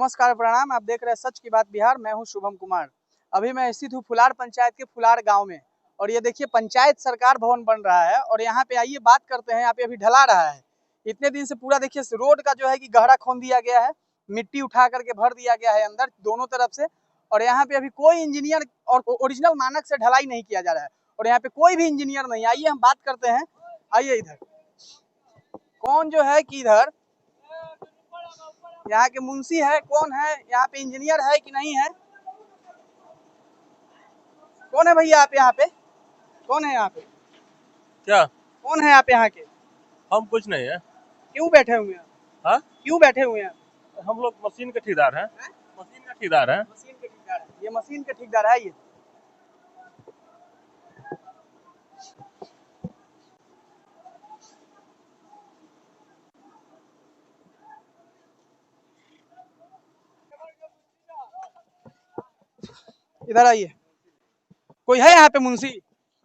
नमस्कार, प्रणाम। आप देख रहे हैं सच की बात बिहार। मैं हूं शुभम कुमार। अभी मैं स्थित हूं फुलार पंचायत के फुलार गांव में और ये देखिए पंचायत सरकार भवन बन रहा है और यहाँ पे आइए बात करते हैं। यहाँ पे अभी ढला रहा है। इतने दिन से पूरा देखिए रोड का जो है कि गहरा खोन दिया गया है, मिट्टी उठा करके भर दिया गया है अंदर दोनों तरफ से। और यहाँ पे अभी कोई इंजीनियर और ओरिजिनल मानक से ढलाई नहीं किया जा रहा है और यहाँ पे कोई भी इंजीनियर नहीं। आइए हम बात करते हैं। आइए इधर कौन जो है कि इधर यहाँ के मुंशी है, कौन है यहाँ पे, इंजीनियर है कि नहीं है, कौन है भैया आप यहाँ पे, कौन है यहाँ पे, क्या कौन है आप यहाँ के? हम कुछ नहीं है। क्यों बैठे हुए हैं? हाँ, क्यों बैठे हुए हैं? हम लोग मशीन के ठेकेदार हैं। मशीन का ठेकेदार है। मशीन के ठेकेदार है। ये मशीन के ठेकेदार है। ये इधर आइए। कोई है यहाँ पे मुंशी?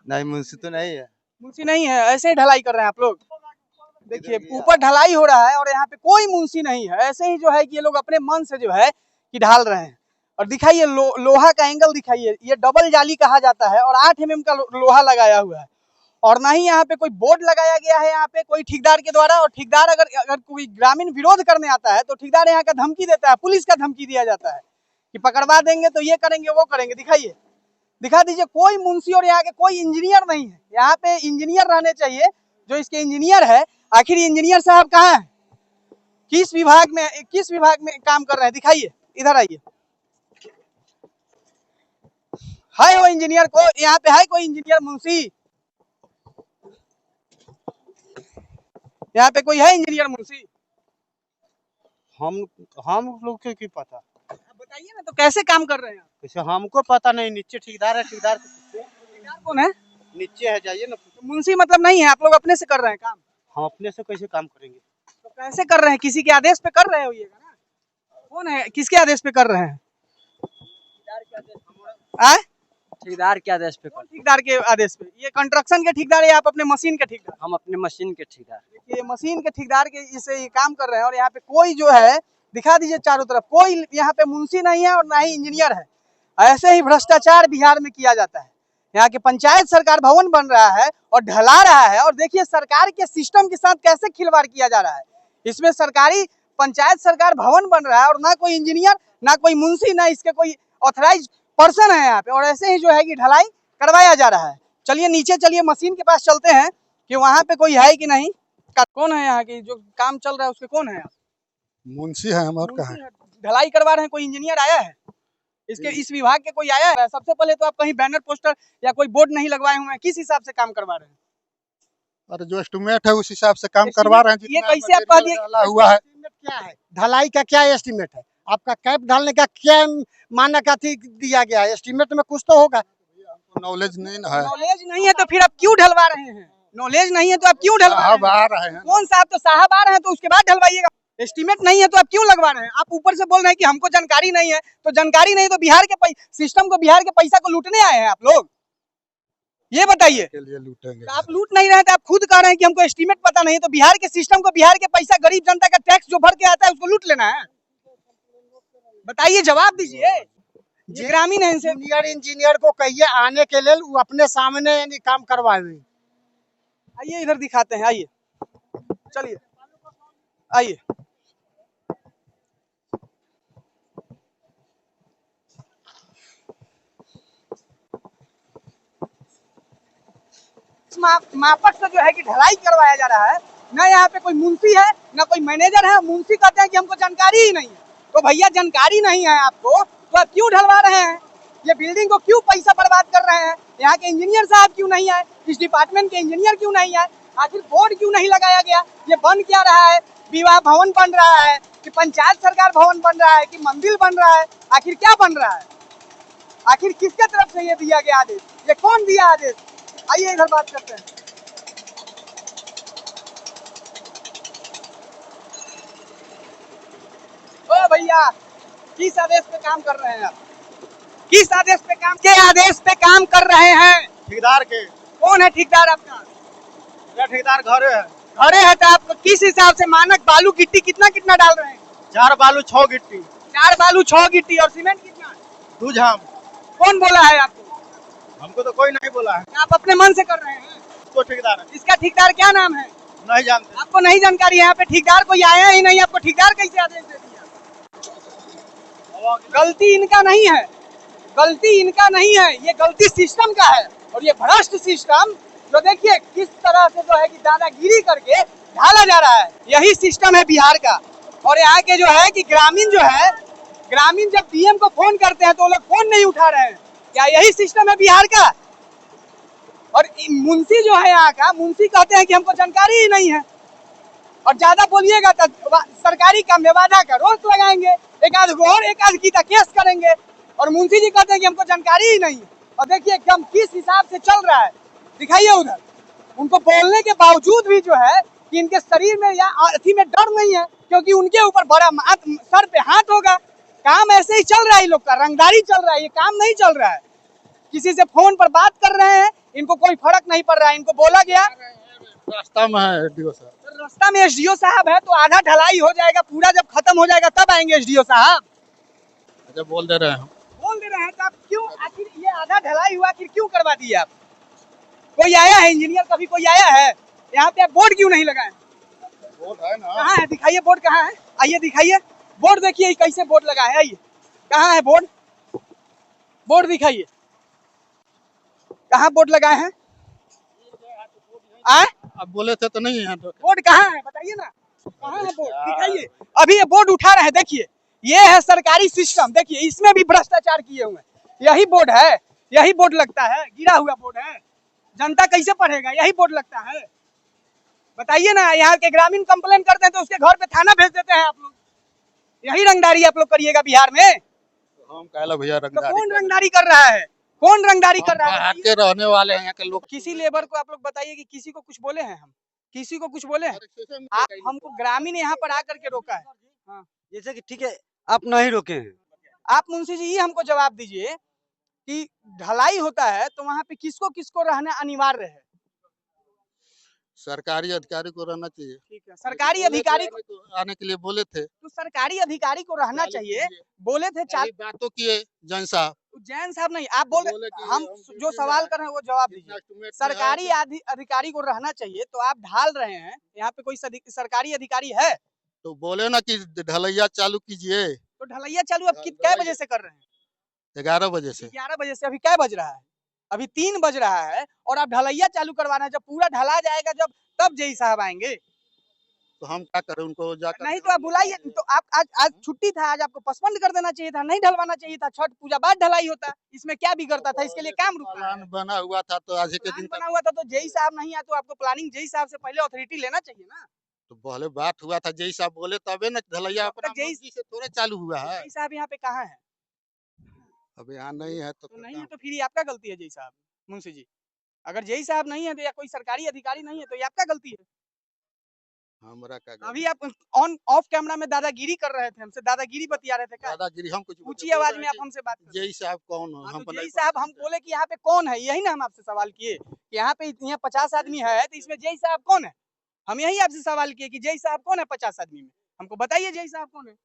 नहीं, मुंशी तो नहीं है। मुंशी नहीं है, ऐसे ही ढलाई कर रहे हैं आप लोग। देखिए ऊपर ढलाई हो रहा है और यहाँ पे कोई मुंशी नहीं है। ऐसे ही जो है कि ये लोग अपने मन से जो है कि ढाल रहे हैं। और दिखाइए लोहा का एंगल दिखाइए। ये डबल जाली कहा जाता है और 8 mm का लोहा लगाया हुआ है और ना ही यहाँ पे कोई बोर्ड लगाया गया है यहाँ पे कोई ठेकेदार के द्वारा। और ठेकेदार अगर कोई ग्रामीण विरोध करने आता है तो ठेकेदार यहाँ का धमकी देता है, पुलिस का धमकी दिया जाता है कि पकड़वा देंगे तो ये करेंगे वो करेंगे। दिखाइए, दिखा दीजिए। कोई मुंशी और यहाँ के कोई इंजीनियर नहीं है। यहाँ पे इंजीनियर रहने चाहिए। जो इसके इंजीनियर है, आखिर इंजीनियर साहब कहाँ हैं? किस विभाग में काम कर रहे हैं? दिखाइए, इधर आइए। है वो इंजीनियर? को यहाँ पे है कोई इंजीनियर मुंशी? यहाँ पे कोई है इंजीनियर मुंशी? हम लोग को क्या पता? बताइए ना, तो कैसे काम कर रहे हैं? कैसे हमको पता नहीं। नीचे ठेकेदार है। ठेकेदार कौन है? नीचे है, जाइए ना। तो मुंशी मतलब नहीं है, आप लोग अपने से कर रहे हैं काम? हम अपने से कैसे काम करेंगे? तो कैसे कर रहे हैं? किसी के आदेश पे कर रहे होइएगा ना। कौन है, किसके आदेश पे कर रहे हैं? ठेकेदार के आदेश पे। कौन ठेकेदार के आदेश पे? ये कंस्ट्रक्शन के ठेकेदार है, आप अपने मशीन के ठेकेदार? हम अपने मशीन के ठेकेदार। देखिए मशीन के ठेकेदार के इसे ये काम कर रहे हैं और यहाँ पे कोई जो है, दिखा दीजिए चारों तरफ, कोई यहाँ पे मुंशी नहीं है और ना ही इंजीनियर है। ऐसे ही भ्रष्टाचार बिहार में किया जाता है। यहाँ के पंचायत सरकार भवन बन रहा है और ढला रहा है और देखिए सरकार के सिस्टम के साथ कैसे खिलवाड़ किया जा रहा है। इसमें सरकारी पंचायत सरकार भवन बन रहा है और ना कोई इंजीनियर, ना कोई मुंशी, ना इसके कोई ऑथराइज पर्सन है यहाँ पे। और ऐसे ही जो है कि ढलाई करवाया जा रहा है। चलिए नीचे चलिए, मशीन के पास चलते हैं कि वहाँ पे कोई है कि नहीं। कौन है यहाँ की जो काम चल रहा है उसके? कौन है? मुंशी है हम और कहा ढलाई करवा रहे हैं। कोई इंजीनियर आया है इसके, इस विभाग के कोई आया है? सबसे पहले तो आप कहीं बैनर पोस्टर या कोई बोर्ड नहीं लगवाए हुए हैं। किस हिसाब से काम करवा रहे हैं? अरे जो एस्टिमेट है उस हिसाब से काम करवा रहे हैं। ये कैसे आप कह दिए? हुआ है। क्या है ढलाई का? क्या एस्टीमेट है आपका? कैप ढालने का क्या मानक अथी दिया गया है? एस्टीमेट में कुछ तो होगा। नॉलेज नहीं है। नॉलेज नहीं है तो फिर आप क्यों ढलवा रहे हैं? नॉलेज नहीं है तो आप क्यों ढलवा रहे हैं? कौन साहब? तो साहब आ रहे हैं तो उसके बाद ढलवाइएगा। एस्टीमेट नहीं है तो आप क्यों लगवा रहे हैं? आप ऊपर से बोल रहे हैं कि हमको जानकारी नहीं है। तो जानकारी नहीं तो बिहार के सिस्टम को, बिहार के पैसा को लूटने आए हैं आप लोग? ये बताइए। के लिए लूटेंगे। तो आप लूट नहीं रहे थे, आप खुद कह रहे हैं कि हमको एस्टीमेट पता नहीं। तो बिहार के सिस्टम को, बिहार के पैसा, गरीब जनता का टैक्स जो भर के आता है उसको लूट लेना है? बताइए, जवाब दीजिए। ग्रामीण है इनसे। इंजीनियर को कहिए आने के लिए, वो अपने सामने यानी काम करवाए। आइए इधर दिखाते हैं। आइए, चलिए आइए। मापक से जो है कि ढलाई करवाया जा रहा है। ना यहाँ पे कोई मुंशी है, ना कोई मैनेजर है। मुंशी कहते हैं कि हमको जानकारी ही नहीं है। तो भैया जानकारी नहीं है आपको तो आप क्यों ढलवा रहे हैं? ये बिल्डिंग को क्यों पैसा बर्बाद कर रहे हैं? यहाँ के इंजीनियर साहब क्यों नहीं आए? इस डिपार्टमेंट के इंजीनियर क्यों नहीं आए? आखिर बोर्ड क्यों नहीं लगाया गया? ये बन क्या रहा है? विवाह भवन बन रहा है कि पंचायत सरकार भवन बन रहा है कि मंदिर बन रहा है? आखिर क्या बन रहा है? आखिर किसके तरफ से ये दिया गया आदेश? ये कौन दिया आदेश? आइए इधर बात करते हैं। ओ भैया, किस आदेश पे काम कर रहे हैं आप? किस आदेश पे काम, के आदेश पे काम कर रहे हैं? ठेकेदार के। कौन है ठेकेदार आपका? ठेकेदार घरे है। घरे है तो आप किस हिसाब से मानक बालू गिट्टी कितना कितना डाल रहे हैं? 4 बालू 6 गिट्टी। 4 बालू 6 गिट्टी और सीमेंट कितना? 2 झाम। कौन बोला है आपको? हमको तो कोई नहीं बोला है। आप अपने मन से कर रहे हैं? तो ठेकेदार है, इसका ठेकेदार क्या नाम है? नहीं जानते। आपको नहीं जानकारी है? यहाँ पे ठेकेदार कोई आया ही नहीं, आपको ठेकेदार कैसे आदेश दे दिया? गलती इनका नहीं है, गलती इनका नहीं है, ये गलती सिस्टम का है। और ये भ्रष्ट सिस्टम जो देखिए किस तरह से जो है कि दादागिरी करके ढाला जा रहा है, यही सिस्टम है बिहार का। और यहाँ के जो है कि ग्रामीण जो है, ग्रामीण जब डीएम को फोन करते हैं तो वो लोग फोन नहीं उठा रहे हैं। क्या यही सिस्टम है बिहार का? और मुंशी जो है यहाँ का, मुंशी कहते हैं कि हमको जानकारी ही नहीं है, और ज्यादा बोलिएगा तो सरकारी काम में वादा का रोक लगाएंगे, एक आध को और एक आध की केस करेंगे। और मुंशी जी कहते हैं कि हमको जानकारी ही नहीं है। और देखिए एकदम किस हिसाब से चल रहा है, दिखाइए उधर। उनको बोलने के बावजूद भी जो है कि इनके शरीर में या अथी में डर नहीं है, क्योंकि उनके ऊपर बड़ा सर पे हाथ होगा। काम ऐसे ही चल रहा है, लोग का रंगदारी चल रहा है, ये काम नहीं चल रहा है। किसी से फोन पर बात कर रहे हैं, इनको कोई फर्क नहीं पड़ रहा है। इनको बोला गया रास्ता में है एसडीओ साहब। रास्ता में एसडीओ साहब है, तो आधा ढलाई हो जाएगा, पूरा जब खत्म हो जाएगा तब आएंगे एसडीओ साहब। अच्छा बोल दे रहे हैं हम। बोल दे रहे हैं तो आप क्यों, आखिर ये आधा ढलाई हुआ, आखिर क्यों करवा दिए आप? कोई आया है इंजीनियर, कभी कोई आया है यहाँ पे? आप बोर्ड क्यों नहीं लगाए? बोर्ड है ना, कहाँ है? दिखाइए बोर्ड कहाँ है, आइए दिखाइए बोर्ड। देखिए कैसे बोर्ड लगा है, आइए कहाँ है बोर्ड? बोर्ड दिखाइए, कहाँ बोर्ड लगाए हैं? आए अब बोले थे तो नहीं है तो। बोर्ड कहाँ है बताइए ना, कहाँ है बोर्ड? दिखाइए। अभी ये बोर्ड उठा रहे हैं, देखिए ये है सरकारी सिस्टम। देखिए इसमें भी भ्रष्टाचार किए हुए हैं। यही बोर्ड है, यही बोर्ड लगता है, गिरा हुआ बोर्ड है। जनता कैसे पढ़ेगा? यही बोर्ड लगता है, बताइए ना। यहाँ के ग्रामीण कंप्लेन करते हैं तो उसके घर पे थाना भेज देते हैं आप लोग। यही रंगदारी आप लोग करिएगा बिहार में? हम कहला भैया तो रंगदारी कौन रंगदारी कर रहा है? कौन रंगदारी कर रहा है? बाहर के रहने वाले हैं यहाँ के लोग। किसी लेबर को आप लोग बताइए कि किसी को कुछ बोले हैं? हम किसी को कुछ बोले हैं? आप हमको ग्रामीण यहाँ पर आकर के रोका है। हाँ। जैसे कि ठीक है, आप नहीं रोके हैं। आप मुंशी जी ये हमको जवाब दीजिए कि ढलाई होता है तो वहाँ पे किसको किसको रहना अनिवार्य है? सरकारी अधिकारी को रहना चाहिए। ठीक है, सरकारी अधिकारी को, आने के लिए बोले थे, तो सरकारी अधिकारी को रहना चाहिए। बोले थे चार बातों किए जैन साहब। जैन साहब नहीं, आप बोल बोले कि हम जो सवाल कर रहे हैं वो जवाब दीजिए। सरकारी अधिकारी को रहना चाहिए, तो आप ढाल रहे हैं, यहाँ पे कोई सरकारी अधिकारी है? तो बोले ना कि ढलैया चालू कीजिए। तो ढलैया चालू अब कै बजे से कर रहे हैं? 11 बजे से। 11 बजे से। अभी क्या बज रहा है? अभी 3 बज रहा है और आप ढलैया चालू करवाना है। जब पूरा ढला जाएगा जब, तब जेई साहब आएंगे। तो हम क्या करें, उनको जाकर नहीं तो आप बुलाइए। तो आप आज छुट्टी था, आज आपको पोस्टपोन कर देना चाहिए था, नहीं ढलवाना चाहिए था। छठ पूजा बाद ढलाई होता, इसमें क्या बिगड़ता था? इसके लिए काम रुका है। प्लान बना हुआ था तो आज के प्लान दिन बना हुआ था, तो जेई साहब नहीं आए तो आपको प्लानिंग जेई साहब से पहले अथॉरिटी लेना चाहिए ना। तो पहले बात हुआ था, जय साहब बोले तबे ना ढलैया अपना जय मर्जी से थोड़े चालू हुआ है। जेई साहब यहाँ पे कहाँ है? अब यहाँ नहीं है तो तो नहीं है तो फिर ये आपका गलती है जेई साहब, मुंशी जी। अगर जेई साहब नहीं है तो, या कोई सरकारी अधिकारी नहीं है तो ये आपका गलती है। हमारा क्या अभी आप ऑन ऑफ कैमरा में दादागिरी कर रहे थे, हमसे दादागिरी बतिया रहे थे। क्या दादागिरी हम कुछ ऊंची आवाज में आप हमसे बात कर रहे थे। जय साहब कौन हो? हाँ, हम तो नहीं जेई साहब हम बोले कि यहाँ पे कौन है, यही ना हम आपसे सवाल किए कि यहाँ पे यहाँ 50 आदमी है तो इसमें जेई साहब कौन है? हम यही आपसे सवाल किए कि जेई साहब कौन है 50 आदमी में, हमको बताइए जेई साहब कौन है।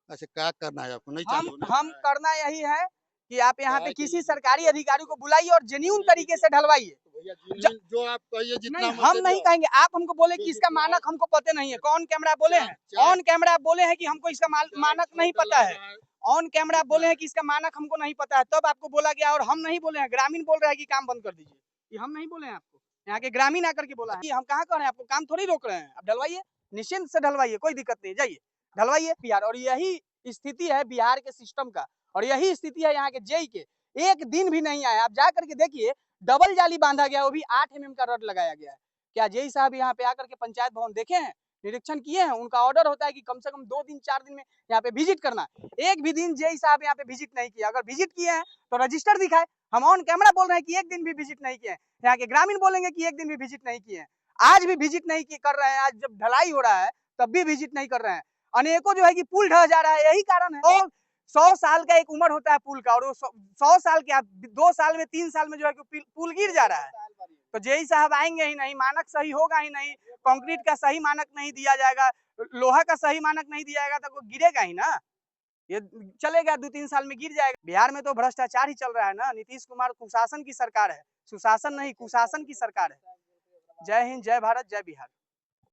अच्छा क्या करना है आपको? नहीं हम चालू हम करना यही है कि आप यहाँ पे किसी सरकारी अधिकारी को बुलाइए और जेन्युइन तरीके से ढलवाइए। जो आप कहिए जितना नहीं हम नहीं कहेंगे, आप हमको बोले कि इसका मानक हमको पता नहीं है। कौन कैमरा बोले हैं? ऑन कैमरा बोले हैं कि हमको इसका मानक नहीं पता है। ऑन कैमरा बोले हैं कि इसका मानक हमको नहीं पता है, तब आपको बोला गया। और हम नहीं बोले हैं, ग्रामीण बोल रहे हैं कि काम बंद कर दीजिए। ये हम नहीं बोले हैं आपको, यहाँ के ग्रामीण आकर के बोला है। हम कहाँ कर रहे हैं? आपको काम थोड़ी रोक रहे हैं। आप ढलवाइए, निश्चिंत से ढलवाइए, कोई दिक्कत नहीं, जाइए ढलवाइए बिहार। और यही स्थिति है बिहार के सिस्टम का, और यही स्थिति है यहाँ के जेई के। एक दिन भी नहीं आया, आप जा करके देखिए, डबल जाली बांधा गया, वो भी 8 mm का रड लगाया गया है। क्या जेई साहब यहाँ पे आकर के पंचायत भवन देखे हैं, निरीक्षण किए हैं? उनका ऑर्डर होता है कि कम से कम 2 दिन 4 दिन में यहाँ पे विजिट करना। एक भी दिन जेई साहब यहाँ पे विजिट नहीं किया। अगर विजिट किए हैं तो रजिस्टर दिखाए। हम ऑन कैमरा बोल रहे हैं कि एक दिन भी विजिट नहीं किए हैं। यहाँ के ग्रामीण बोलेंगे कि एक दिन भी विजिट नहीं किए हैं। आज भी विजिट नहीं कर रहे हैं। आज जब ढलाई हो रहा है तब भी विजिट नहीं कर रहे हैं। अनेकों जो है कि पुल ढह जा रहा है, यही कारण है। और 100 साल का एक उम्र होता है पुल का, और 100 साल के 2 साल में 3 साल में जो है कि पुल गिर जा रहा है। तो जेई साहब आएंगे ही नहीं, मानक सही होगा ही नहीं, कंक्रीट का सही मानक नहीं दिया जाएगा, लोहा का सही मानक नहीं दिया जाएगा तो वो गिरेगा ही ना, ये चलेगा 2-3 साल में गिर जाएगा। बिहार में तो भ्रष्टाचार ही चल रहा है ना, नीतीश कुमार कुशासन की सरकार है, सुशासन नहीं कुशासन की सरकार है। जय हिंद, जय भारत, जय बिहार।